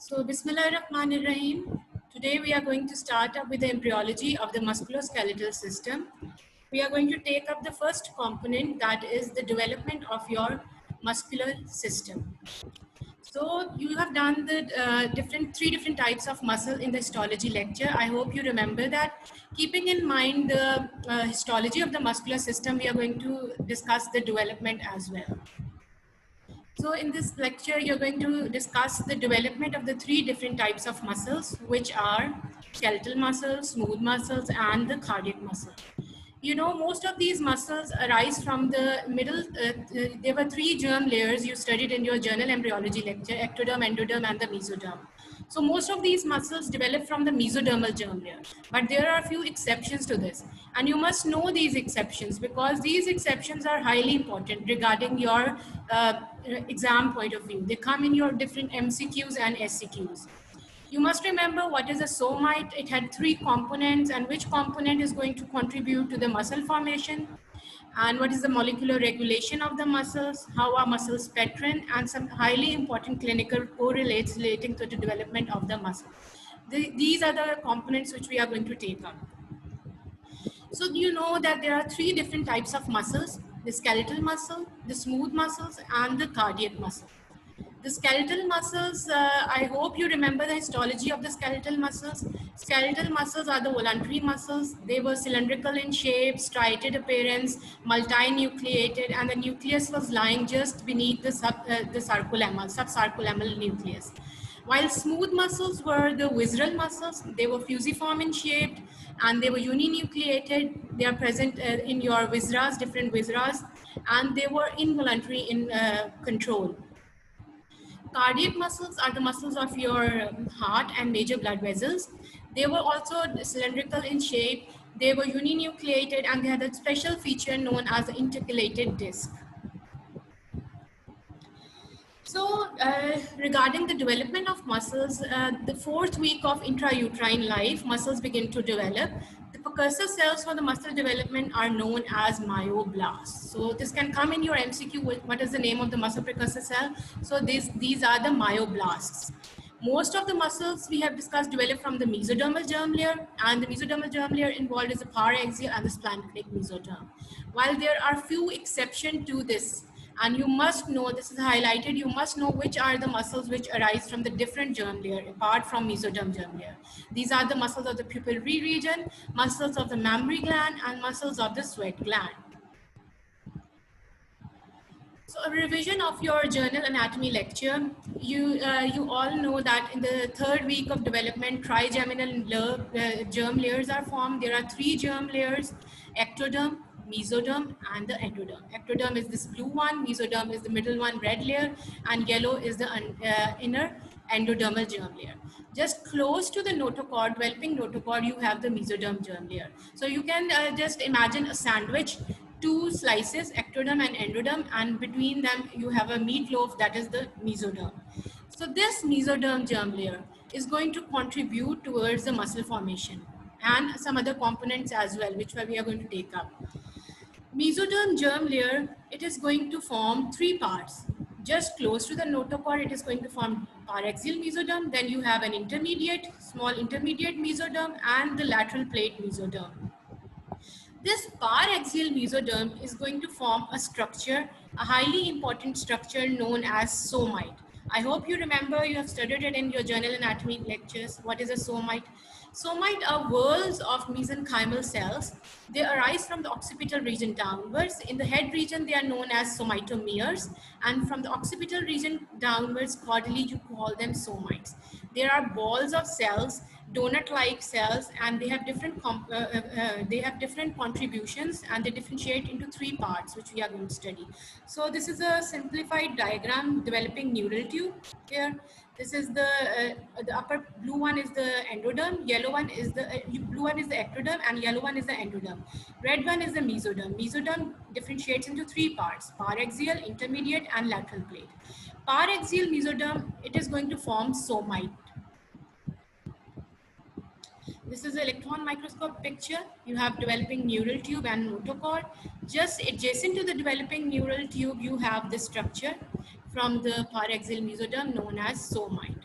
So, Bismillahirrahmanirrahim. Today we are going to start up with the embryology of the musculoskeletal system. We are going to take up the first component, that is the development of your muscular system. So you have done the three different types of muscle in the histology lecture. I hope you remember that. Keeping in mind the histology of the muscular system, we are going to discuss the development as well. So in this lecture, you're going to discuss the development of the three different types of muscles, which are skeletal muscles, smooth muscles, and the cardiac muscle. You know, most of these muscles arise from the middle. There were three germ layers you studied in your journal embryology lecture: ectoderm, endoderm, and the mesoderm. So most of these muscles develop from the mesodermal germ layer, but there are a few exceptions to this, and you must know these exceptions because these exceptions are highly important regarding your exam point of view. They come in your different MCQs and SCQs. You must remember what is a somite. It had three components, and which component is going to contribute to the muscle formation, and what is the molecular regulation of the muscles, how are muscles pattern, and some highly important clinical correlates relating to the development of the muscle. These are the components which we are going to take up. So you know that there are three different types of muscles: the skeletal muscle, the smooth muscles, and the cardiac muscle. The skeletal muscles, I hope you remember the histology of the skeletal muscles. Skeletal muscles are the voluntary muscles. They were cylindrical in shape, striated appearance, multinucleated, and the nucleus was lying just beneath the subsarcolemmal nucleus. While smooth muscles were the visceral muscles, they were fusiform in shape and they were uninucleated. They are present in your viscera, different viscera, and they were involuntary in control. Cardiac muscles are the muscles of your heart and major blood vessels. They were also cylindrical in shape. They were uninucleated and they had a special feature known as the intercalated disc. So, regarding the development of muscles, the fourth week of intrauterine life, muscles begin to develop. The precursor cells for the muscle development are known as myoblasts. So, this can come in your MCQ. What is the name of the muscle precursor cell? So, these are the myoblasts. Most of the muscles we have discussed develop from the mesodermal germ layer, and the mesodermal germ layer involved is the paraxial and the splanchnic mesoderm. While there are few exceptions to this, and you must know, this is highlighted, you must know which are the muscles which arise from the different germ layer apart from mesoderm germ layer. These are the muscles of the pupillary region, muscles of the mammary gland, and muscles of the sweat gland. So a revision of your journal anatomy lecture, you all know that in the third week of development, trigeminal germ layers are formed. There are three germ layers: ectoderm, mesoderm, and the endoderm. Ectoderm is this blue one, mesoderm is the middle one, red layer, and yellow is the inner endodermal germ layer. Just close to the notochord, developing notochord, you have the mesoderm germ layer. So you can just imagine a sandwich, two slices, ectoderm and endoderm, and between them you have a meatloaf, that is the mesoderm. So this mesoderm germ layer is going to contribute towards the muscle formation and some other components as well, which we are going to take up. Mesoderm germ layer, it is going to form three parts. Just close to the notochord, it is going to form paraxial mesoderm. Then you have an intermediate, small intermediate mesoderm, and the lateral plate mesoderm. This paraxial mesoderm is going to form a structure, a highly important structure known as somite. I hope you remember, you have studied it in your journal anatomy lectures. What is a somite? Somite are whorls of mesenchymal cells. They arise from the occipital region downwards. In the head region, they are known as somatomeres. And from the occipital region downwards, caudally, you call them somites. There are balls of cells, donut-like cells, and they have different contributions, and they differentiate into three parts, which we are going to study. So this is a simplified diagram developing neural tube here. This is the upper blue one is the endoderm, yellow one is the blue one is the ectoderm, and yellow one is the endoderm. Red one is the mesoderm. Mesoderm differentiates into three parts: paraxial, intermediate, and lateral plate. Paraxial mesoderm, it is going to form somite. This is the electron microscope picture. You have developing neural tube and notochord. Just adjacent to the developing neural tube, you have this structure from the paraxial mesoderm known as somite.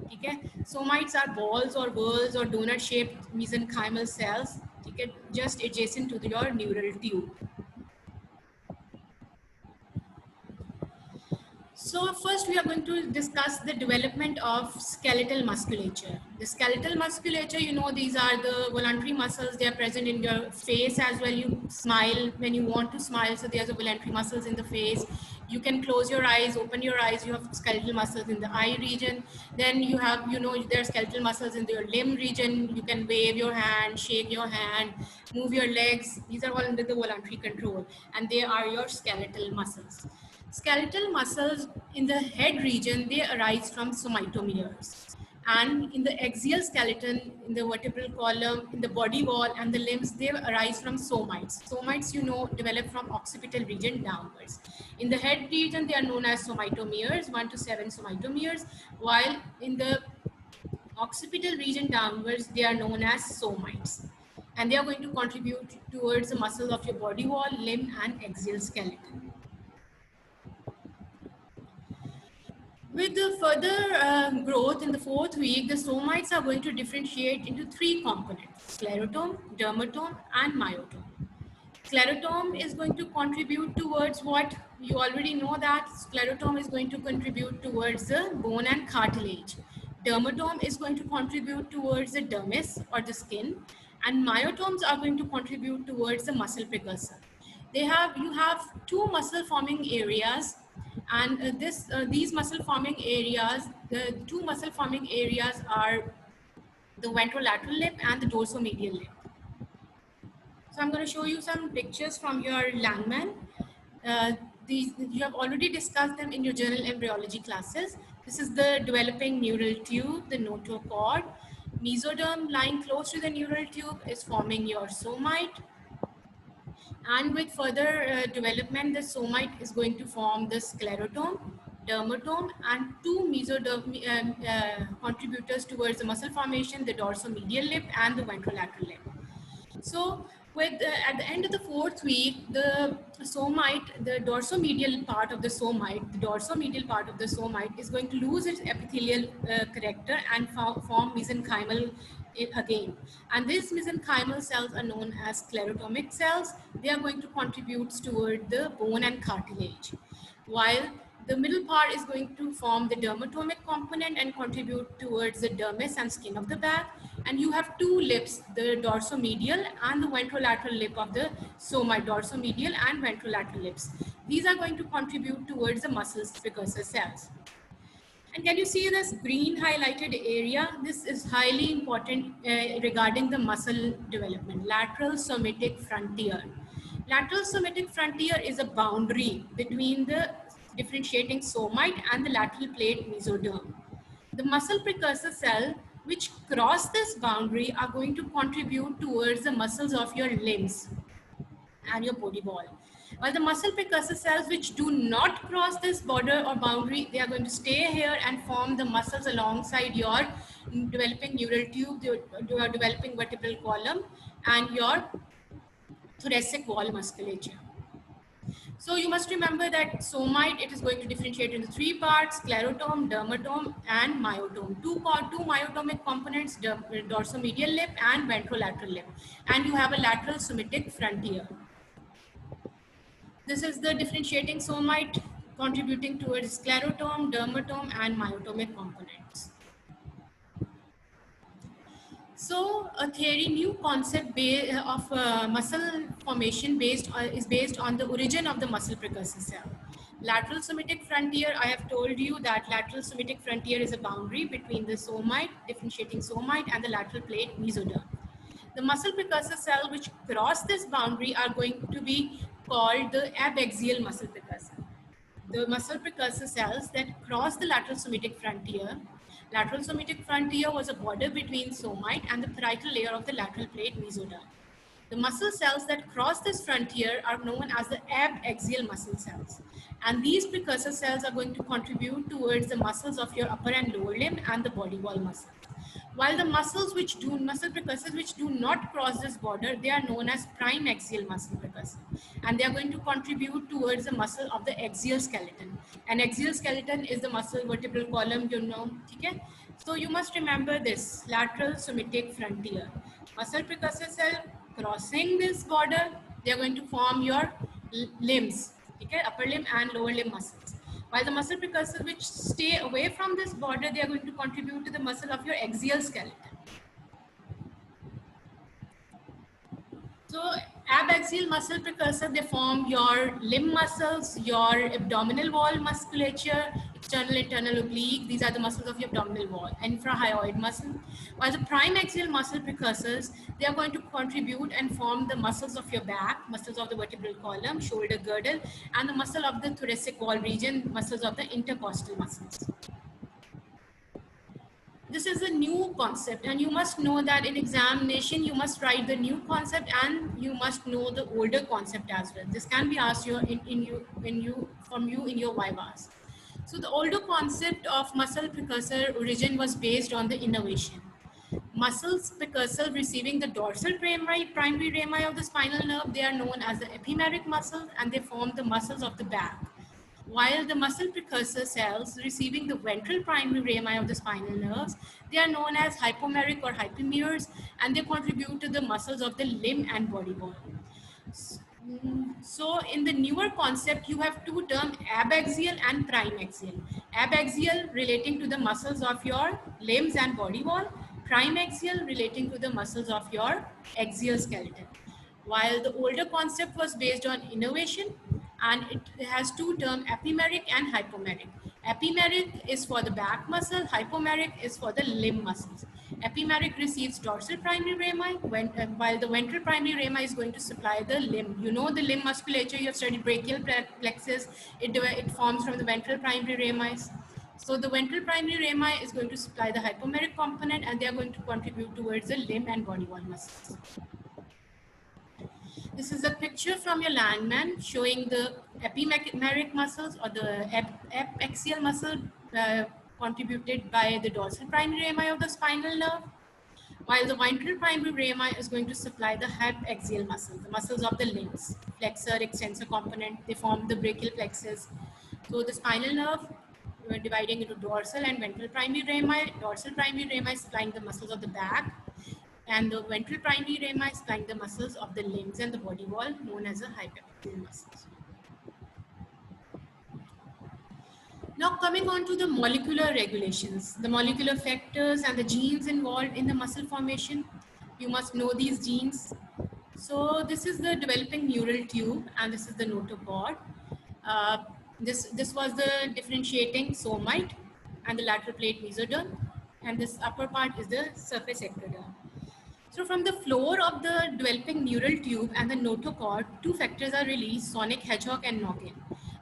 ठीक है. Somites are balls or whorls or donut shaped mesenchymal cells, ठीक है, just adjacent to your neural tube. So first we are going to discuss the development of skeletal musculature. The skeletal musculature, you know, these are the voluntary muscles. They are present in your face as well. You smile when you want to smile. So there's a voluntary muscles in the face. You can close your eyes, open your eyes. You have skeletal muscles in the eye region. Then you have, you know, there are skeletal muscles in your limb region. You can wave your hand, shake your hand, move your legs. These are all under the voluntary control, and they are your skeletal muscles. Skeletal muscles in the head region, they arise from somatomeres. And in the axial skeleton, in the vertebral column, in the body wall and the limbs, they arise from somites. Somites, you know, develop from occipital region downwards. In the head region, they are known as somatomeres, 1 to 7 somatomeres, while in the occipital region downwards, they are known as somites. And they are going to contribute towards the muscles of your body wall, limb, and axial skeleton. With the further growth in the 4th week, the somites are going to differentiate into 3 components: sclerotome, dermatome, and myotome. Sclerotome is going to contribute towards what? You already know that sclerotome is going to contribute towards the bone and cartilage. Dermatome is going to contribute towards the dermis or the skin, and myotomes are going to contribute towards the muscle precursor. You have 2 muscle forming areas, and these muscle forming areas, the 2 muscle forming areas are the ventrolateral lip and the dorsomedial lip. So I'm going to show you some pictures from your Langman. You have already discussed them in your general embryology classes. This is the developing neural tube, the notochord. Mesoderm lying close to the neural tube is forming your somite. And with further development, the somite is going to form the sclerotome, dermatome, and 2 mesoderm contributors towards the muscle formation, the dorsomedial lip and the ventrolateral lip. So at the end of the 4th week, the somite, the dorsomedial part of the somite, is going to lose its epithelial character and form mesenchymal again. And these mesenchymal cells are known as sclerotomic cells. They are going to contribute toward the bone and cartilage, while the middle part is going to form the dermatomic component and contribute towards the dermis and skin of the back. And you have 2 lips, the dorsomedial and the ventrolateral lip of the somite, dorsomedial and ventrolateral lips. These are going to contribute towards the muscle precursor cells. And can you see this green highlighted area? This is highly important regarding the muscle development, lateral somatic frontier. Lateral somatic frontier is a boundary between the differentiating somite and the lateral plate mesoderm. The muscle precursor cell which cross this boundary are going to contribute towards the muscles of your limbs and your body wall. While the muscle precursor cells which do not cross this border or boundary, they are going to stay here and form the muscles alongside your developing neural tube, your developing vertebral column, and your thoracic wall musculature. So you must remember that somite, it is going to differentiate into 3 parts: sclerotome, dermatome, and myotome. Two myotomic components, dorsomedial lip and ventrolateral lip. And you have a lateral somatic frontier. This is the differentiating somite contributing towards sclerotome, dermatome, and myotomic components. So a new concept of muscle formation is based on the origin of the muscle precursor cell. Lateral somatic frontier, I have told you that lateral somatic frontier is a boundary between the somite, differentiating somite, and the lateral plate mesoderm. The muscle precursor cell which cross this boundary are going to be called the abaxial muscle precursor. The muscle precursor cells that cross the lateral somatic frontier. Lateral somatic frontier was a border between somite and the parietal layer of the lateral plate mesoderm. The muscle cells that cross this frontier are known as the abaxial muscle cells. And these precursor cells are going to contribute towards the muscles of your upper and lower limb and the body wall muscles. While the muscle precursors which do not cross this border, they are known as prime axial muscle precursor, and they are going to contribute towards the muscle of the axial skeleton. And axial skeleton is the muscle vertebral column, you know. Okay? So you must remember this lateral somatic frontier. Muscle precursor cell crossing this border, they are going to form your limbs, okay, upper limb and lower limb muscles. While the muscle precursors which stay away from this border, they are going to contribute to the muscle of your axial skeleton. So abaxial muscle precursor, they form your limb muscles, your abdominal wall musculature, external, internal, oblique. These are the muscles of your abdominal wall, infrahyoid muscle. While the prime axial muscle precursors, they are going to contribute and form the muscles of your back, muscles of the vertebral column, shoulder girdle, and the muscle of the thoracic wall region, muscles of the intercostal muscles. This is a new concept, and you must know that in examination you must write the new concept and you must know the older concept as well. This can be asked from you in your vivas. So the older concept of muscle precursor origin was based on the innervation. Muscles precursor receiving the dorsal primary rami of the spinal nerve, they are known as the epimeric muscles, and they form the muscles of the back. While the muscle precursor cells receiving the ventral primary rami of the spinal nerves, they are known as hypomeric or hypomeres, and they contribute to the muscles of the limb and body wall. So in the newer concept, you have two terms, abaxial and prime axial. Abaxial relating to the muscles of your limbs and body wall, prime axial relating to the muscles of your axial skeleton. While the older concept was based on innervation, and it has two terms, epimeric and hypomeric. Epimeric is for the back muscle, hypomeric is for the limb muscles. Epimeric receives dorsal primary rami, while the ventral primary rami is going to supply the limb. You know the limb musculature, you have studied brachial plexus, it forms from the ventral primary rami. So the ventral primary rami is going to supply the hypomeric component, and they are going to contribute towards the limb and body wall muscles. This is a picture from your Langman showing the epimeric muscles or the axial muscle contributed by the dorsal primary rami of the spinal nerve, while the ventral primary rami is going to supply the axial muscles, the muscles of the limbs, flexor, extensor component. They form the brachial plexus. So the spinal nerve, we're dividing into dorsal and ventral primary rami. Dorsal primary rami is supplying the muscles of the back, and the ventral primary rami is supplying the muscles of the limbs and the body wall, known as the hypophyseal muscles. Now coming on to the molecular regulations, the molecular factors and the genes involved in the muscle formation. You must know these genes. So this is the developing neural tube, and this is the notochord. This was the differentiating somite and the lateral plate mesoderm, and this upper part is the surface ectoderm. So from the floor of the developing neural tube and the notochord, two factors are released, sonic hedgehog and noggin.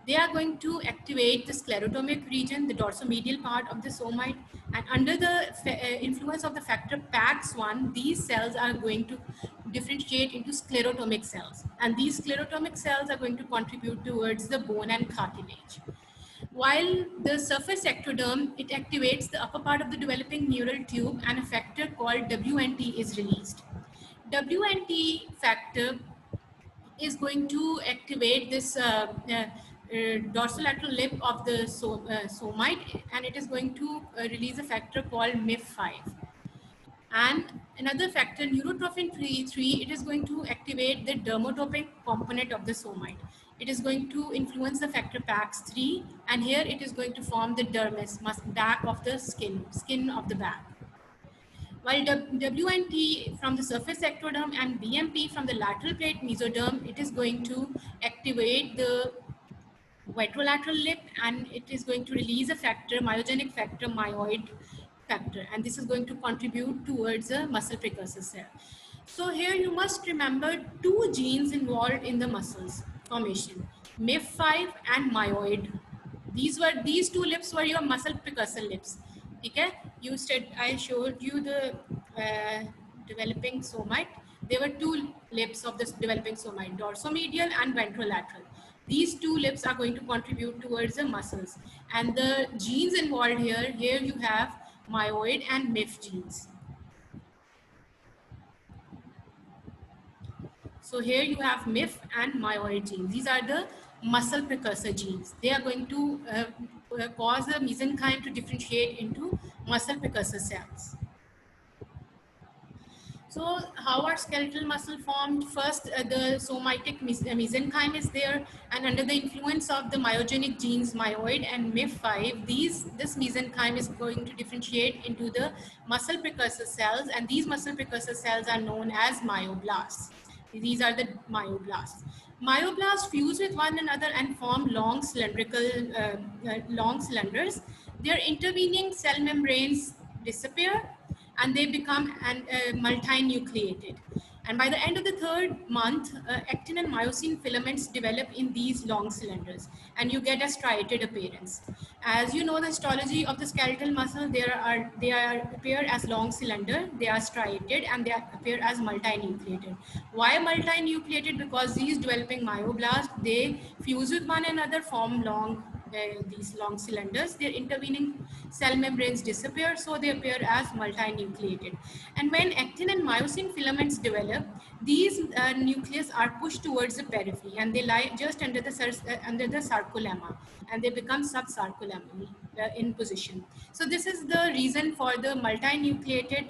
They are going to activate the sclerotomic region, the dorsomedial part of the somite, and under the influence of the factor PAX1, these cells are going to differentiate into sclerotomic cells. And these sclerotomic cells are going to contribute towards the bone and cartilage. While the surface ectoderm, it activates the upper part of the developing neural tube, and a factor called WNT is released. WNT factor is going to activate this dorsolateral lip of the somite, and it is going to release a factor called MIF5. And another factor, neurotrophin 3, it is going to activate the dermotopic component of the somite. It is going to influence the factor PAX3, and here it is going to form the dermis, back of the skin of the back. While WNT from the surface ectoderm and BMP from the lateral plate mesoderm, it is going to activate the vitrolateral lip, and it is going to release a factor, myogenic factor, myoid factor, and this is going to contribute towards a muscle precursor cell. So here you must remember two genes involved in the muscles formation, MIF5 and myoid. These two lips were your muscle precursor lips. Okay, I showed you the developing somite. There were two lips of this developing somite, dorsomedial and ventrolateral. These two lips are going to contribute towards the muscles, and the genes involved here you have myoid and MIF genes. So here you have MIF and myoid genes. These are the muscle precursor genes. They are going to cause the mesenchyme to differentiate into muscle precursor cells. So how are skeletal muscle formed? First, the somatic mesenchyme is there, and under the influence of the myogenic genes myoid and MIF5, this mesenchyme is going to differentiate into the muscle precursor cells, and these muscle precursor cells are known as myoblasts. These are the myoblasts. Myoblasts fuse with one another and form long long cylinders. Their intervening cell membranes disappear and they become multinucleated. And by the end of the third month, actin and myosin filaments develop in these long cylinders, and you get a striated appearance. As you know, the histology of the skeletal muscle, they appear as long cylinder, they are striated, and they appear as multinucleated. Why multinucleated? Because these developing myoblasts, they fuse with one another, form these long cylinders. Their intervening cell membranes disappear, so they appear as multinucleated. And when actin and myosin filaments develop, these nucleus are pushed towards the periphery, and they lie just under the sarcolemma, and they become subsarcolemmal in position. So this is the reason for the multinucleated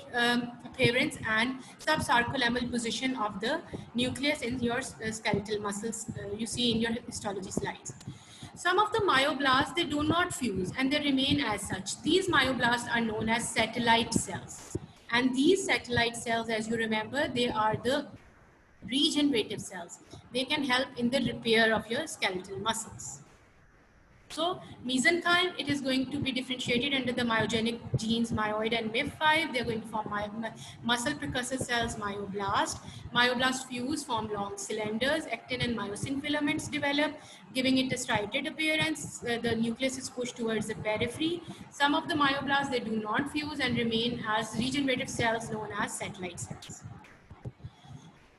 appearance and subsarcolemmal position of the nucleus in your skeletal muscles you see in your histology slides. Some of the myoblasts, they do not fuse and they remain as such. These myoblasts are known as satellite cells. And these satellite cells, as you remember, they are the regenerative cells. They can help in the repair of your skeletal muscles. So mesenchyme, it is going to be differentiated under the myogenic genes myoid and MIF5. They're going to form muscle precursor cells, myoblast. Myoblast fuse, form long cylinders. Actin and myosin filaments develop, giving it a striated appearance. The nucleus is pushed towards the periphery. Some of the myoblasts, they do not fuse and remain as regenerative cells known as satellite cells.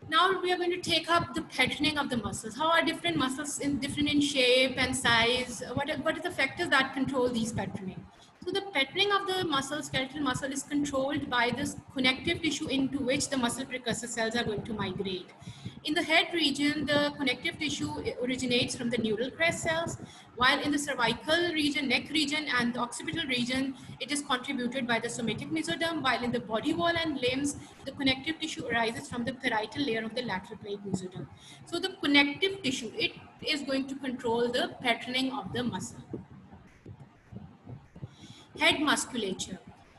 Now we are going to take up the patterning of the muscles. How are different muscles different in shape and size? What are the factors that control these patterning? So the patterning of the muscle, skeletal muscle, is controlled by this connective tissue into which the muscle precursor cells are going to migrate. In the head region, the connective tissue originates from the neural crest cells, while in the cervical region, neck region, and the occipital region, it is contributed by the somatic mesoderm, while in the body wall and limbs, the connective tissue arises from the parietal layer of the lateral plate mesoderm. So the connective tissue, it is going to control the patterning of the muscle. Head musculature.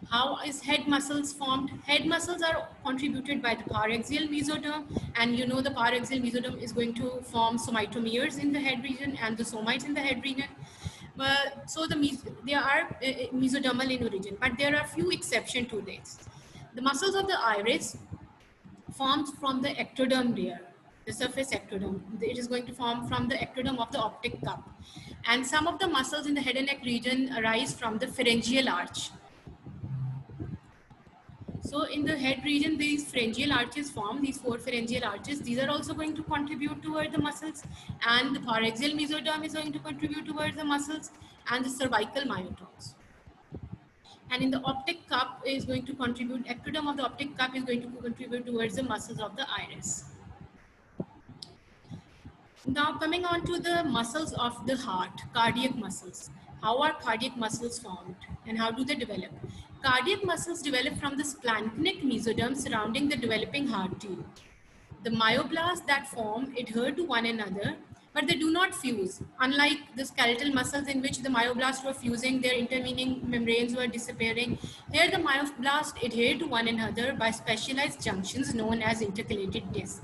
How is head muscles formed? Head muscles are contributed by the paraxial mesoderm, and you know the paraxial mesoderm is going to form somatomeres in the head region and the somites in the head region. So they are mesodermal in origin, but there are few exceptions to this. The muscles of the iris forms from the ectoderm layer, the surface ectoderm. It is going to form from the ectoderm of the optic cup. And some of the muscles in the head and neck region arise from the pharyngeal arch. So in the head region, these pharyngeal arches form, these 4 pharyngeal arches. These are also going to contribute toward the muscles, and the paraxial mesoderm is going to contribute towards the muscles, and the cervical myotones. And in the optic cup is going to contribute, ectoderm of the optic cup is going to contribute towards the muscles of the iris. Now coming on to the muscles of the heart, cardiac muscles. How are cardiac muscles formed and how do they develop? Cardiac muscles develop from the splanchnic mesoderm surrounding the developing heart tube. The myoblasts that form adhere to one another, but they do not fuse. Unlike the skeletal muscles in which the myoblasts were fusing, their intervening membranes were disappearing. Here the myoblasts adhere to one another by specialized junctions known as intercalated discs.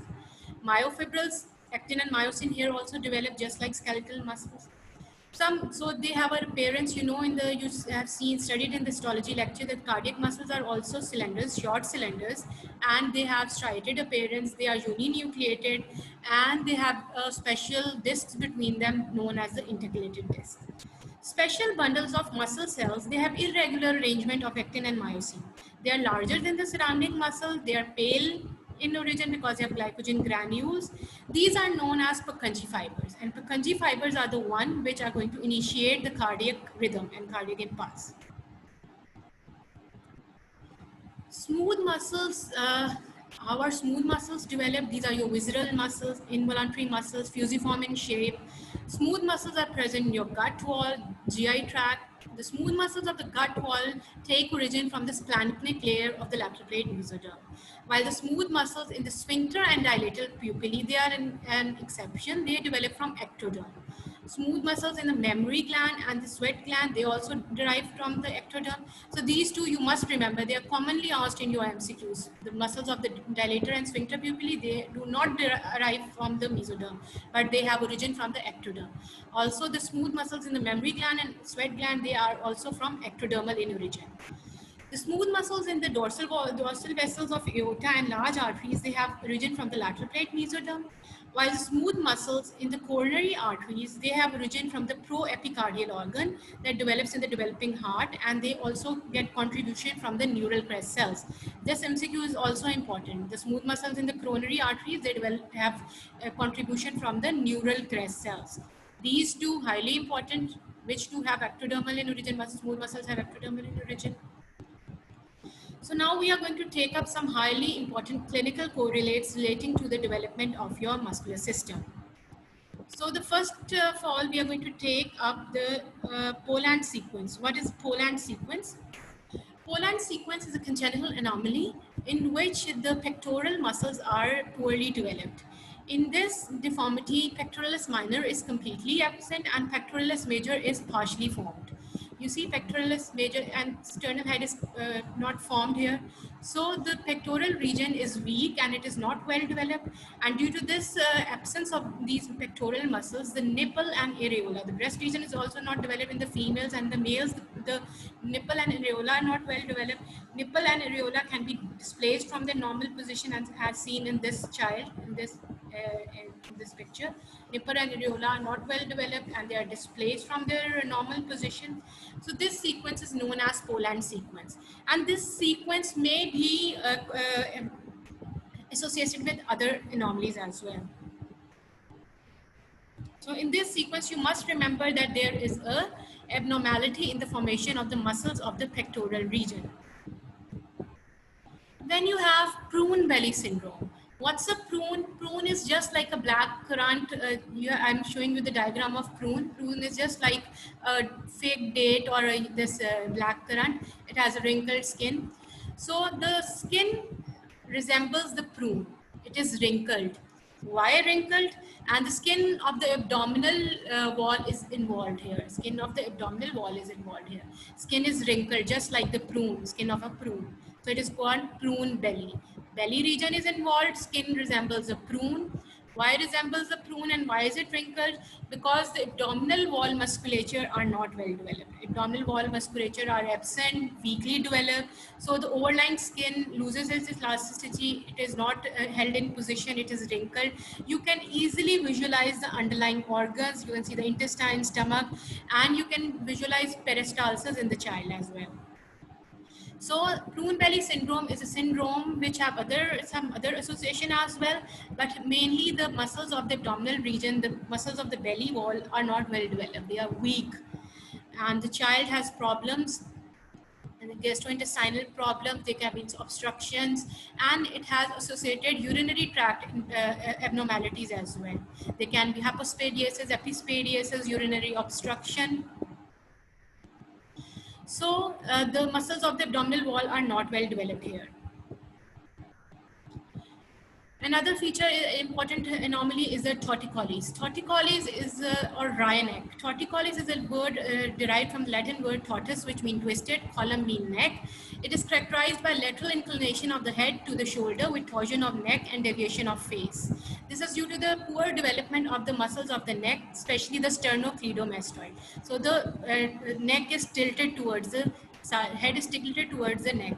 Myofibrils, actin and myosin here also develop just like skeletal muscles. So they have an appearance, you know, you have studied in the histology lecture that cardiac muscles are also cylinders, short cylinders, and they have striated appearance, they are uninucleated, and they have special discs between them known as the intercalated disc. Special bundles of muscle cells, they have irregular arrangement of actin and myosin. They are larger than the surrounding muscle, they are pale in origin because they have glycogen granules. These are known as Purkinje fibers, and Purkinje fibers are the one which are going to initiate the cardiac rhythm and cardiac impulse. Smooth muscles How are smooth muscles developed? These are your visceral muscles, involuntary muscles, fusiform in shape. Smooth muscles are present in your gut wall, GI tract. The smooth muscles of the gut wall take origin from the splanchnic layer of the lateral plate mesoderm. While the smooth muscles in the sphincter and dilatal pupillae, they are an exception. They develop from ectoderm. Smooth muscles in the mammary gland and the sweat gland, they also derive from the ectoderm. So these two you must remember. They are commonly asked in your MCQs. The muscles of the dilator and sphincter pupillae, they do not derive from the mesoderm, but they have origin from the ectoderm. Also, the smooth muscles in the mammary gland and sweat gland, they are also from ectodermal in origin. The smooth muscles in the dorsal vessels of aorta and large arteries, they have origin from the lateral plate mesoderm, while the smooth muscles in the coronary arteries, they have origin from the proepicardial organ that develops in the developing heart, and they also get contribution from the neural crest cells. This MCQ is also important. The smooth muscles in the coronary arteries, they have a contribution from the neural crest cells. These two highly important. Which two have ectodermal in origin? Smooth muscles have ectodermal in origin. So now we are going to take up some highly important clinical correlates relating to the development of your muscular system. So the first of all, we are going to take up the Poland sequence. What is Poland sequence? Poland sequence is a congenital anomaly in which the pectoral muscles are poorly developed. In this deformity, pectoralis minor is completely absent and pectoralis major is partially formed. You see pectoralis major and sternal head is not formed here. So the pectoral region is weak and it is not well developed. And due to this absence of these pectoral muscles, the nipple and areola, the breast region is also not developed in the females, and the males, the nipple and areola are not well developed. Nipple and areola can be displaced from their normal position as seen in this child, in this picture. Nipple and areola are not well developed and they are displaced from their normal position. So this sequence is known as Poland sequence. And this sequence may be associated with other anomalies as well. So in this sequence, you must remember that there is a abnormality in the formation of the muscles of the pectoral region. Then you have prune belly syndrome. What's a prune? Prune is just like a black currant. I'm showing you the diagram of prune. Prune is just like a fig date or this black currant. It has a wrinkled skin. So the skin resembles the prune. It is wrinkled. Why wrinkled? And the skin of the abdominal wall is involved here. Skin of the abdominal wall is involved here. Skin is wrinkled just like the prune, skin of a prune. So it is called prune belly. Belly region is involved, skin resembles a prune. Why resembles the prune and why is it wrinkled? Because the abdominal wall musculature are not well developed. Abdominal wall musculature are absent, weakly developed. So the overlying skin loses its elasticity. It is not held in position. It is wrinkled. You can easily visualize the underlying organs. You can see the intestine, stomach, and you can visualize peristalsis in the child as well. So prune belly syndrome is a syndrome which have some other association as well, but mainly the muscles of the abdominal region, the muscles of the belly wall are not well developed. They are weak, and the child has problems. And gastrointestinal problems, there can be obstructions, and it has associated urinary tract abnormalities as well. There can be hypospadiasis, epispadiasis, urinary obstruction. So the muscles of the abdominal wall are not well developed here. Another feature, important anomaly is the torticollis. Torticollis is, or wry neck. Torticollis is a word derived from the Latin word tortus, which means twisted, column mean neck. It is characterized by lateral inclination of the head to the shoulder with torsion of neck and deviation of face. This is due to the poor development of the muscles of the neck, especially the sternocleidomastoid. So the neck is tilted towards the head is tilted towards the neck.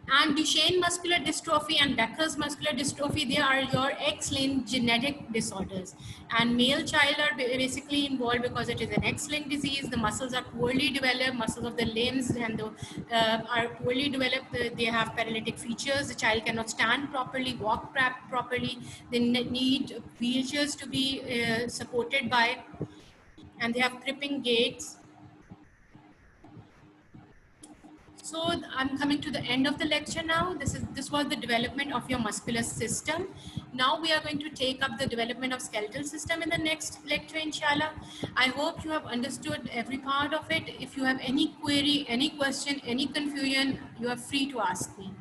And Duchenne muscular dystrophy and Becker's muscular dystrophy, they are your X-linked genetic disorders. And male child are basically involved because it is an X-linked disease. The muscles are poorly developed, muscles of the limbs and are poorly developed. They have paralytic features. The child cannot stand properly, walk properly. They need wheelchairs to be supported by, and they have cripping gaits. So I'm coming to the end of the lecture now. This was the development of your muscular system. Now we are going to take up the development of skeletal system in the next lecture, inshallah. I hope you have understood every part of it. If you have any query, any question, any confusion, you are free to ask me.